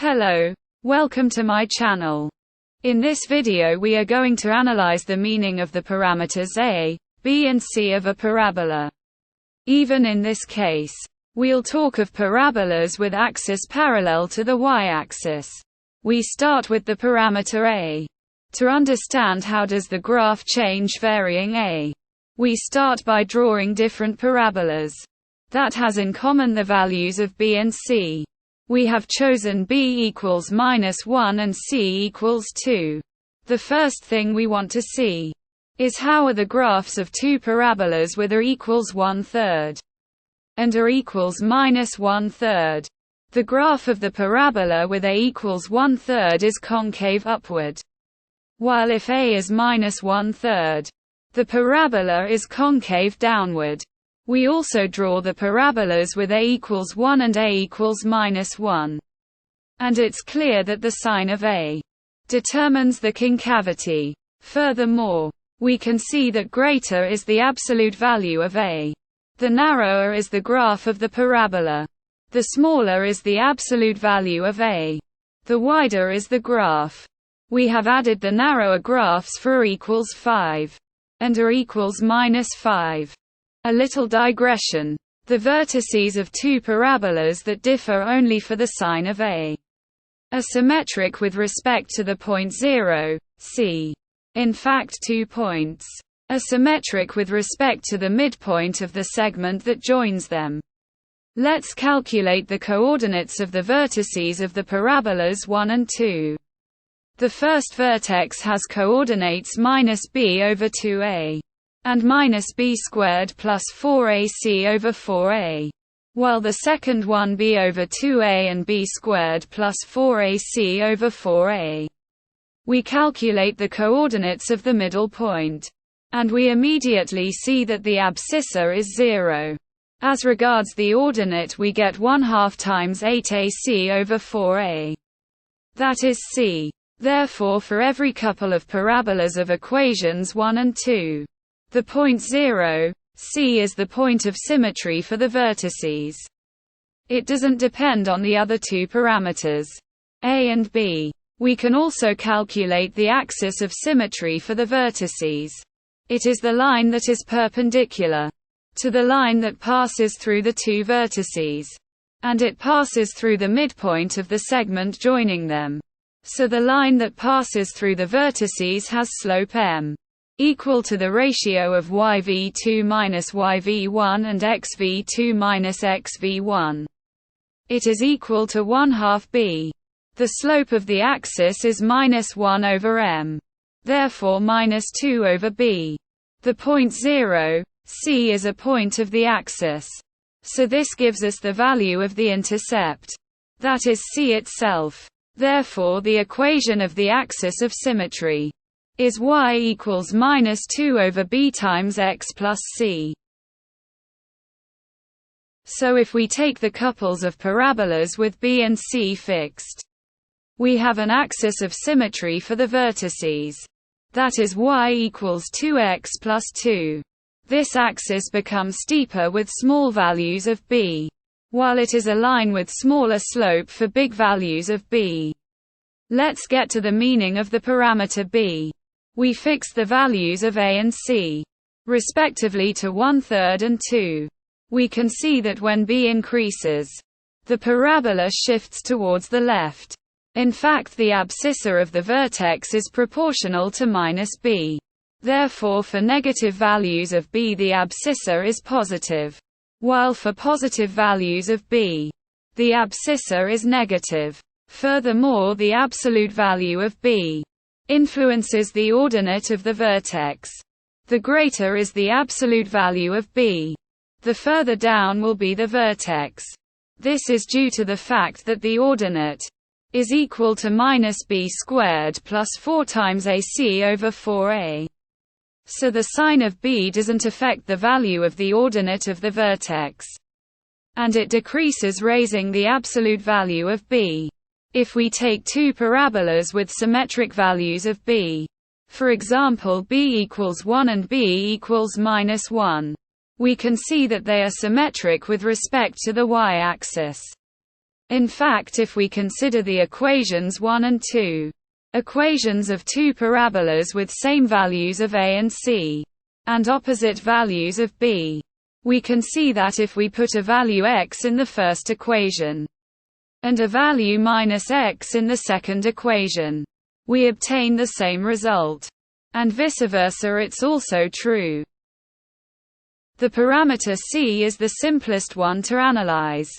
Hello. Welcome to my channel. In this video we are going to analyze the meaning of the parameters a, b and c of a parabola. Even in this case, we'll talk of parabolas with axis parallel to the y-axis. We start with the parameter a. To understand how does the graph change varying a, we start by drawing different parabolas that has in common the values of b and c. We have chosen b equals -1 and c equals 2. The first thing we want to see is how are the graphs of two parabolas with a equals 1/3 and a equals -1/3. The graph of the parabola with a equals 1/3 is concave upward, while if a is -1/3, the parabola is concave downward. We also draw the parabolas with a equals 1 and a equals -1. And it's clear that the sign of a determines the concavity. Furthermore, we can see that greater is the absolute value of a. The narrower is the graph of the parabola. The smaller is the absolute value of a. The wider is the graph. We have added the narrower graphs for a equals 5 and a equals -5. A little digression. The vertices of two parabolas that differ only for the sign of a are symmetric with respect to the point 0, c. In fact, 2 points are symmetric with respect to the midpoint of the segment that joins them. Let's calculate the coordinates of the vertices of the parabolas 1 and 2. The first vertex has coordinates -b/2a. and -b² plus 4ac over 4a, while the second one b/2a and b² plus 4ac over 4a. We calculate the coordinates of the middle point, and we immediately see that the abscissa is 0. As regards the ordinate, we get 1/2 times 8ac over 4a. That is c. Therefore, for every couple of parabolas of equations 1 and 2, the point 0, c is the point of symmetry for the vertices. It doesn't depend on the other two parameters, a and b. We can also calculate the axis of symmetry for the vertices. It is the line that is perpendicular to the line that passes through the two vertices, and it passes through the midpoint of the segment joining them. So the line that passes through the vertices has slope m equal to the ratio of yv2 minus yv1 and xv2 minus xv1. It is equal to 1/2 b. The slope of the axis is -1 over m. Therefore -2 over b. The point 0, c is a point of the axis. So this gives us the value of the intercept. That is c itself. Therefore the equation of the axis of symmetry is y equals -2 over b times x plus c. So if we take the couples of parabolas with b and c fixed, we have an axis of symmetry for the vertices. That is y equals 2x plus 2. This axis becomes steeper with small values of b, while it is a line with smaller slope for big values of b. Let's get to the meaning of the parameter b. We fix the values of a and c, respectively, to 1/3 and 2. We can see that when b increases, the parabola shifts towards the left. In fact, the abscissa of the vertex is proportional to -b. Therefore, for negative values of b, the abscissa is positive, while for positive values of b, the abscissa is negative. Furthermore, the absolute value of b influences the ordinate of the vertex. The greater is the absolute value of b, the further down will be the vertex. This is due to the fact that the ordinate is equal to -b² plus 4 times ac over 4a. So the sign of b doesn't affect the value of the ordinate of the vertex, and it decreases, raising the absolute value of b. If we take two parabolas with symmetric values of b, for example b equals 1 and b equals -1, we can see that they are symmetric with respect to the y-axis. In fact, if we consider the equations 1 and 2, equations of two parabolas with same values of a and c, and opposite values of b, we can see that if we put a value x in the first equation, and a value minus x in the second equation, we obtain the same result. And vice versa, it's also true. The parameter c is the simplest one to analyze.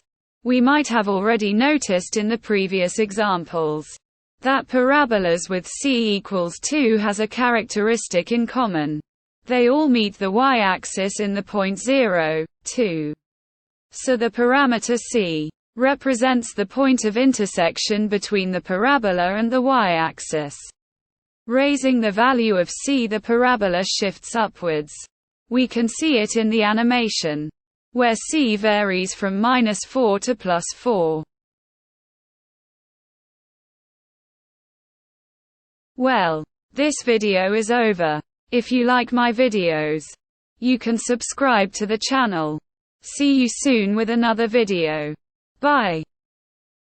We might have already noticed in the previous examples that parabolas with c equals 2 has a characteristic in common. They all meet the y-axis in the point 0, 2. So the parameter c represents the point of intersection between the parabola and the y-axis. Raising the value of c, the parabola shifts upwards. We can see it in the animation, where c varies from -4 to +4. Well, this video is over. If you like my videos, you can subscribe to the channel. See you soon with another video. Bye.